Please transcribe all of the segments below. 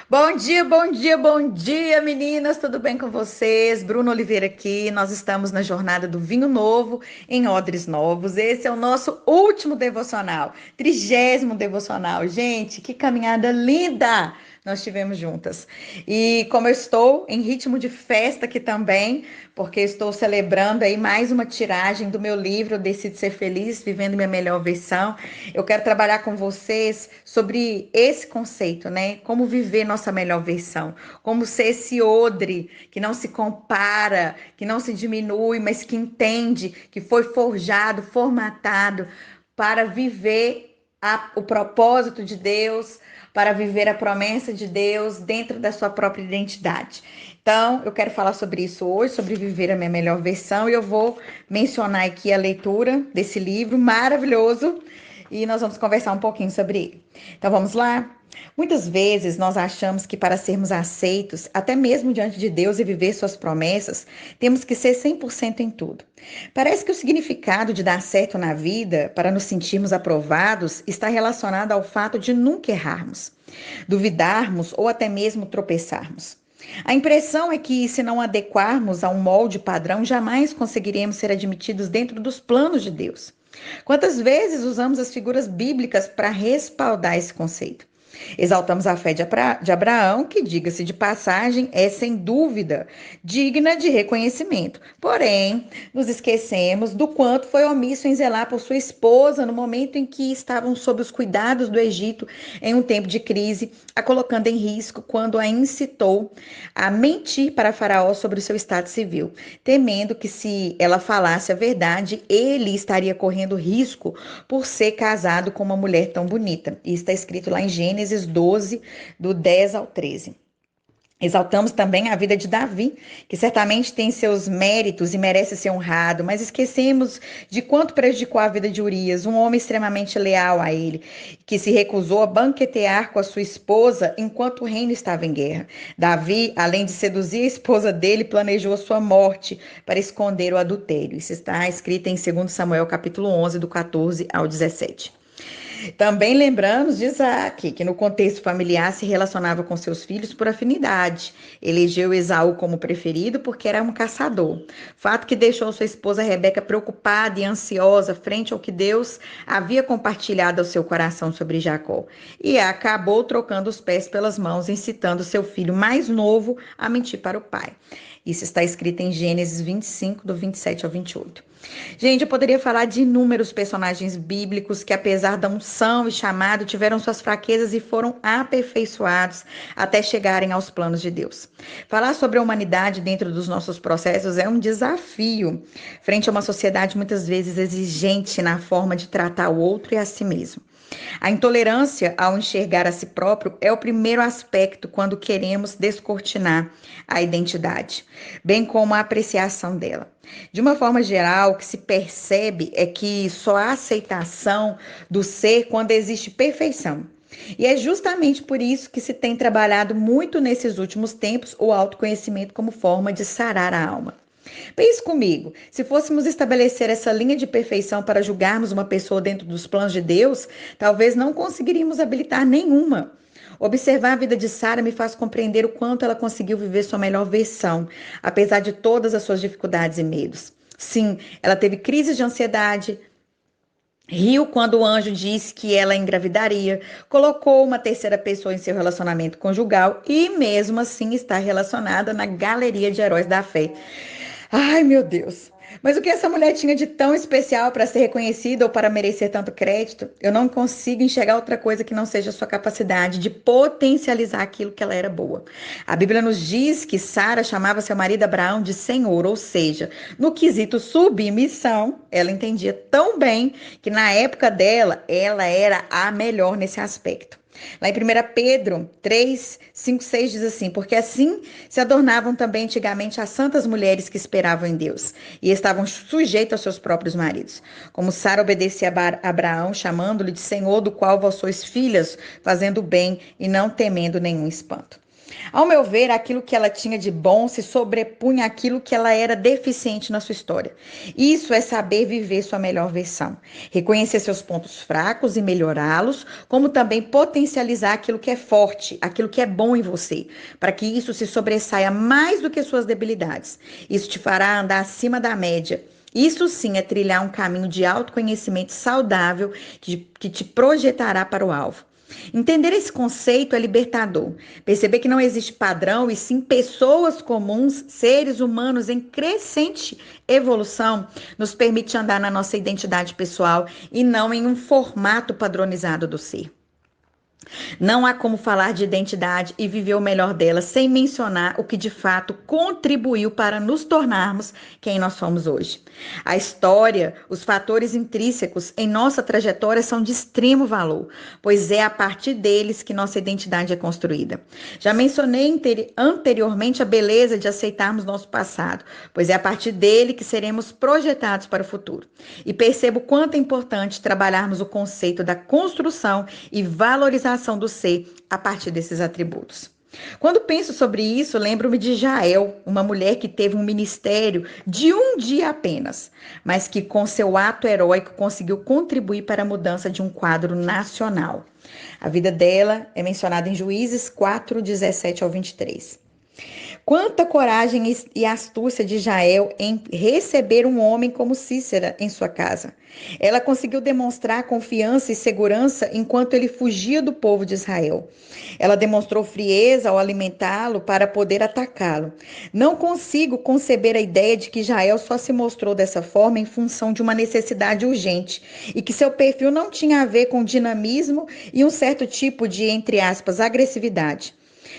Bom dia, bom dia, bom dia, meninas! Tudo bem com vocês? Bruno Oliveira aqui. Nós estamos na jornada do Vinho Novo em Odres Novos. Esse é o nosso último devocional, 30º devocional. Gente, que caminhada linda nós tivemos juntas. E como eu estou em ritmo de festa aqui também, porque estou celebrando aí mais uma tiragem do meu livro Decido Ser Feliz, Vivendo Minha Melhor Versão. Eu quero trabalhar com vocês sobre esse conceito, né? Como viver nossa melhor versão, como ser esse odre que não se compara, que não se diminui, mas que entende que foi forjado, formatado para viver o propósito de Deus, para viver a promessa de Deus dentro da sua própria identidade. Então, eu quero falar sobre isso hoje, sobre viver a minha melhor versão, e eu vou mencionar aqui a leitura desse livro maravilhoso e nós vamos conversar um pouquinho sobre ele. Então vamos lá? Muitas vezes nós achamos que para sermos aceitos, até mesmo diante de Deus e viver suas promessas, temos que ser 100% em tudo. Parece que o significado de dar certo na vida, para nos sentirmos aprovados, está relacionado ao fato de nunca errarmos, duvidarmos ou até mesmo tropeçarmos. A impressão é que, se não adequarmos a um molde padrão, jamais conseguiremos ser admitidos dentro dos planos de Deus. Quantas vezes usamos as figuras bíblicas para respaldar esse conceito? Exaltamos a fé de Abraão, que, diga-se de passagem, é sem dúvida digna de reconhecimento. Porém, nos esquecemos do quanto foi omisso em zelar por sua esposa no momento em que estavam sob os cuidados do Egito em um tempo de crise, a colocando em risco quando a incitou a mentir para Faraó sobre o seu estado civil, temendo que, se ela falasse a verdade, ele estaria correndo risco por ser casado com uma mulher tão bonita. Isso está escrito lá em Gênesis 12, do 10 ao 13. Exaltamos também a vida de Davi, que certamente tem seus méritos e merece ser honrado, mas esquecemos de quanto prejudicou a vida de Urias, um homem extremamente leal a ele, que se recusou a banquetear com a sua esposa enquanto o reino estava em guerra. Davi, além de seduzir a esposa dele, planejou a sua morte para esconder o adultério. Isso está escrito em 2 Samuel capítulo 11, do 14 ao 17. Também lembramos de Isaac, que no contexto familiar se relacionava com seus filhos por afinidade. Elegeu Esaú como preferido porque era um caçador. Fato que deixou sua esposa Rebeca preocupada e ansiosa frente ao que Deus havia compartilhado ao seu coração sobre Jacó. E acabou trocando os pés pelas mãos, incitando seu filho mais novo a mentir para o pai. Isso está escrito em Gênesis 25, do 27 ao 28. Gente, eu poderia falar de inúmeros personagens bíblicos que, apesar da unção e chamado, tiveram suas fraquezas e foram aperfeiçoados até chegarem aos planos de Deus. Falar sobre a humanidade dentro dos nossos processos é um desafio, frente a uma sociedade muitas vezes exigente na forma de tratar o outro e a si mesmo. A intolerância ao enxergar a si próprio é o primeiro aspecto quando queremos descortinar a identidade, bem como a apreciação dela. De uma forma geral, o que se percebe é que só há aceitação do ser quando existe perfeição. E é justamente por isso que se tem trabalhado muito nesses últimos tempos o autoconhecimento como forma de sarar a alma. Pense comigo, se fôssemos estabelecer essa linha de perfeição para julgarmos uma pessoa dentro dos planos de Deus, talvez não conseguiríamos habilitar nenhuma. Observar a vida de Sara me faz compreender o quanto ela conseguiu viver sua melhor versão, apesar de todas as suas dificuldades e medos. Sim, ela teve crises de ansiedade, riu quando o anjo disse que ela engravidaria, colocou uma terceira pessoa em seu relacionamento conjugal e, mesmo assim, está relacionada na galeria de heróis da fé. Ai, meu Deus. Mas o que essa mulher tinha de tão especial para ser reconhecida ou para merecer tanto crédito? Eu não consigo enxergar outra coisa que não seja a sua capacidade de potencializar aquilo que ela era boa. A Bíblia nos diz que Sara chamava seu marido Abraão de Senhor, ou seja, no quesito submissão, ela entendia tão bem que na época dela, ela era a melhor nesse aspecto. Lá em 1 Pedro 3, 5, 6 diz assim: porque assim se adornavam também antigamente as santas mulheres que esperavam em Deus e estavam sujeitas aos seus próprios maridos. Como Sara obedecia a Abraão, chamando-lhe de Senhor, do qual vós sois filhas, fazendo o bem e não temendo nenhum espanto. Ao meu ver, aquilo que ela tinha de bom se sobrepunha àquilo que ela era deficiente na sua história. Isso é saber viver sua melhor versão, reconhecer seus pontos fracos e melhorá-los, como também potencializar aquilo que é forte, aquilo que é bom em você, para que isso se sobressaia mais do que suas debilidades. Isso te fará andar acima da média. Isso sim é trilhar um caminho de autoconhecimento saudável que te projetará para o alvo. Entender esse conceito é libertador. Perceber que não existe padrão e sim pessoas comuns, seres humanos em crescente evolução, nos permite andar na nossa identidade pessoal e não em um formato padronizado do ser. Não há como falar de identidade e viver o melhor dela sem mencionar o que de fato contribuiu para nos tornarmos quem nós somos hoje. A história, os fatores intrínsecos em nossa trajetória são de extremo valor, pois é a partir deles que nossa identidade é construída. Já mencionei anteriormente a beleza de aceitarmos nosso passado, pois é a partir dele que seremos projetados para o futuro. E percebo quanto é importante trabalharmos o conceito da construção e valorização do ser a partir desses atributos. Quando penso sobre isso, lembro-me de Jael, uma mulher que teve um ministério de um dia apenas, mas que com seu ato heróico conseguiu contribuir para a mudança de um quadro nacional. A vida dela é mencionada em Juízes 4, 17 ao 23. Quanta coragem e astúcia de Jael em receber um homem como Cícera em sua casa. Ela conseguiu demonstrar confiança e segurança enquanto ele fugia do povo de Israel. Ela demonstrou frieza ao alimentá-lo para poder atacá-lo. Não consigo conceber a ideia de que Jael só se mostrou dessa forma em função de uma necessidade urgente e que seu perfil não tinha a ver com dinamismo e um certo tipo de, entre aspas, agressividade.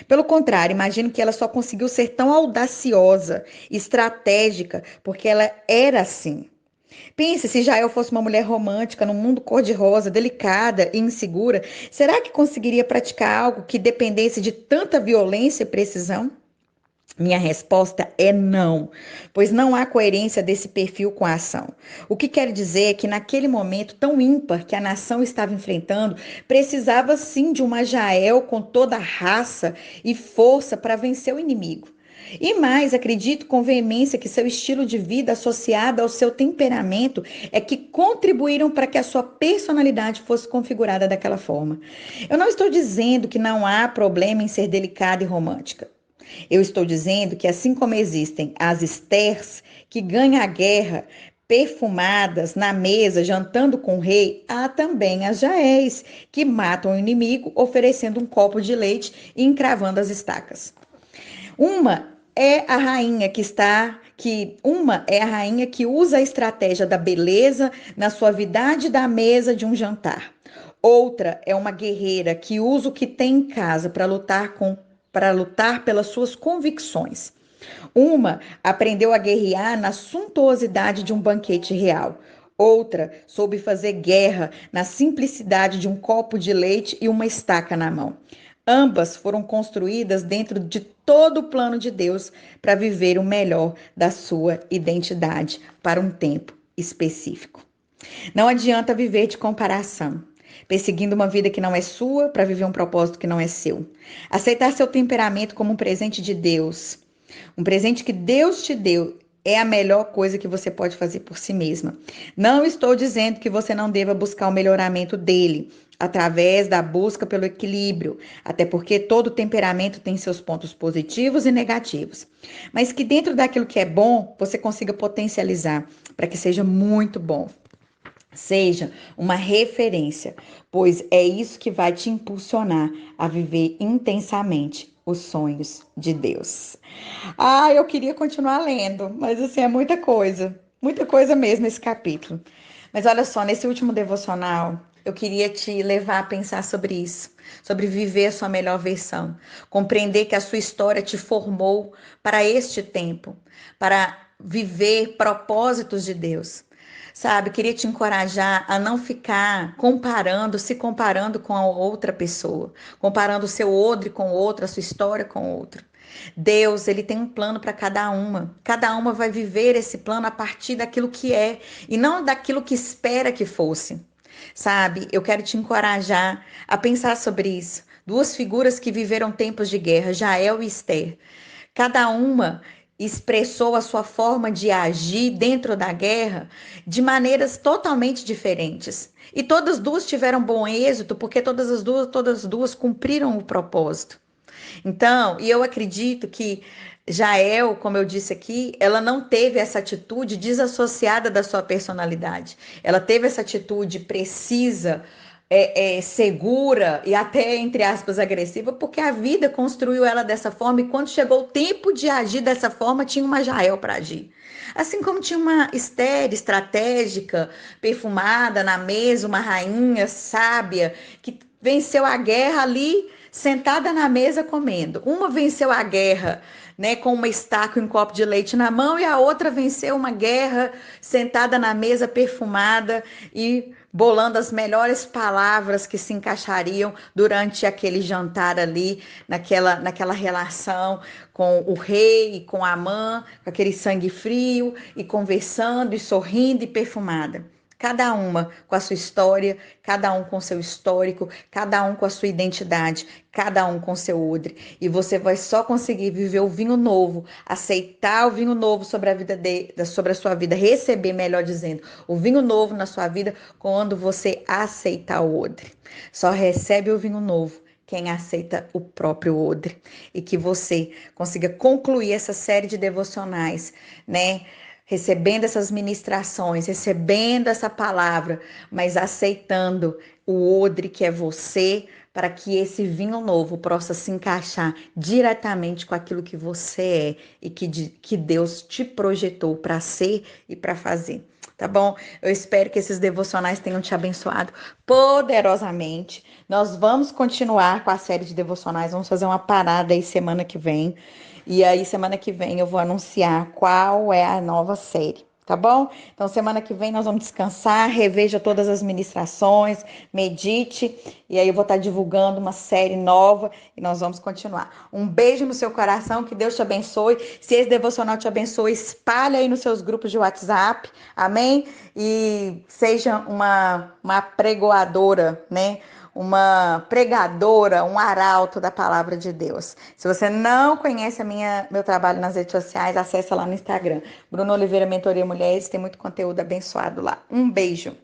Pelo contrário, imagino que ela só conseguiu ser tão audaciosa, estratégica, porque ela era assim. Pense, se Jael fosse uma mulher romântica, num mundo cor-de-rosa, delicada e insegura, será que conseguiria praticar algo que dependesse de tanta violência e precisão? Minha resposta é não, pois não há coerência desse perfil com a ação. O que quer dizer é que naquele momento tão ímpar que a nação estava enfrentando, precisava sim de uma Jael com toda a raça e força para vencer o inimigo. E mais, acredito com veemência que seu estilo de vida associado ao seu temperamento é que contribuíram para que a sua personalidade fosse configurada daquela forma. Eu não estou dizendo que não há problema em ser delicada e romântica. Eu estou dizendo que assim como existem as Esthers que ganham a guerra perfumadas na mesa jantando com o rei, há também as Jaéis que matam o inimigo oferecendo um copo de leite e encravando as estacas. Uma é a rainha que usa a estratégia da beleza na suavidade da mesa de um jantar. Outra é uma guerreira que usa o que tem em casa para lutar pelas suas convicções. Uma aprendeu a guerrear na suntuosidade de um banquete real. Outra soube fazer guerra na simplicidade de um copo de leite e uma estaca na mão. Ambas foram construídas dentro de todo o plano de Deus para viver o melhor da sua identidade para um tempo específico. Não adianta viver de comparação, perseguindo uma vida que não é sua para viver um propósito que não é seu. Aceitar seu temperamento como um presente de Deus, um presente que Deus te deu, é a melhor coisa que você pode fazer por si mesma. Não estou dizendo que você não deva buscar o melhoramento dele, através da busca pelo equilíbrio, até porque todo temperamento tem seus pontos positivos e negativos. Mas que dentro daquilo que é bom, você consiga potencializar para que seja muito bom. Seja uma referência, pois é isso que vai te impulsionar a viver intensamente os sonhos de Deus. Eu queria continuar lendo, mas assim, é muita coisa mesmo esse capítulo. Mas olha só, nesse último devocional, eu queria te levar a pensar sobre isso, sobre viver a sua melhor versão, compreender que a sua história te formou para este tempo, para viver propósitos de Deus. Sabe, queria te encorajar a não ficar se comparando com a outra pessoa, comparando o seu odre com outra, a sua história com outra. Deus, ele tem um plano para cada uma. Cada uma vai viver esse plano a partir daquilo que é e não daquilo que espera que fosse. Sabe, eu quero te encorajar a pensar sobre isso. duas figuras que viveram tempos de guerra, Jael e Esther. Cada uma expressou a sua forma de agir dentro da guerra de maneiras totalmente diferentes. E todas as duas tiveram bom êxito, porque todas as duas cumpriram o propósito. Então, e eu acredito que Jael, como eu disse aqui, ela não teve essa atitude desassociada da sua personalidade. Ela teve essa atitude precisa, segura e até, entre aspas, agressiva, porque a vida construiu ela dessa forma e quando chegou o tempo de agir dessa forma, tinha uma Jael para agir. Assim como tinha uma Esther estratégica, perfumada na mesa, uma rainha sábia, que venceu a guerra ali sentada na mesa comendo. Uma venceu a guerra, né, com uma estaca e um copo de leite na mão, e a outra venceu uma guerra sentada na mesa perfumada e bolando as melhores palavras que se encaixariam durante aquele jantar ali, naquela relação com o rei e com a Amã, com aquele sangue frio, e conversando e sorrindo e perfumada. Cada uma com a sua história, cada um com seu histórico, cada um com a sua identidade, cada um com seu odre. E você vai só conseguir viver o vinho novo, aceitar o vinho novo sobre a vida sobre a sua vida, receber, melhor dizendo, o vinho novo na sua vida quando você aceitar o odre. Só recebe o vinho novo quem aceita o próprio odre. E que você consiga concluir essa série de devocionais, né? Recebendo essas ministrações, recebendo essa palavra, mas aceitando o odre que é você, para que esse vinho novo possa se encaixar diretamente com aquilo que você é e que Deus te projetou para ser e para fazer. Tá bom? Eu espero que esses devocionais tenham te abençoado poderosamente. Nós vamos continuar com a série de devocionais, vamos fazer uma parada aí semana que vem. E aí, semana que vem, eu vou anunciar qual é a nova série, tá bom? Então, semana que vem nós vamos descansar, reveja todas as ministrações, medite, e aí eu vou estar divulgando uma série nova e nós vamos continuar. Um beijo no seu coração, que Deus te abençoe. Se esse devocional te abençoe, espalha aí nos seus grupos de WhatsApp, amém? E seja uma pregoadora, né? Uma pregadora, um arauto da palavra de Deus. Se você não conhece meu trabalho nas redes sociais, acessa lá no Instagram. Bruno Oliveira Mentoria Mulheres, tem muito conteúdo abençoado lá. Um beijo.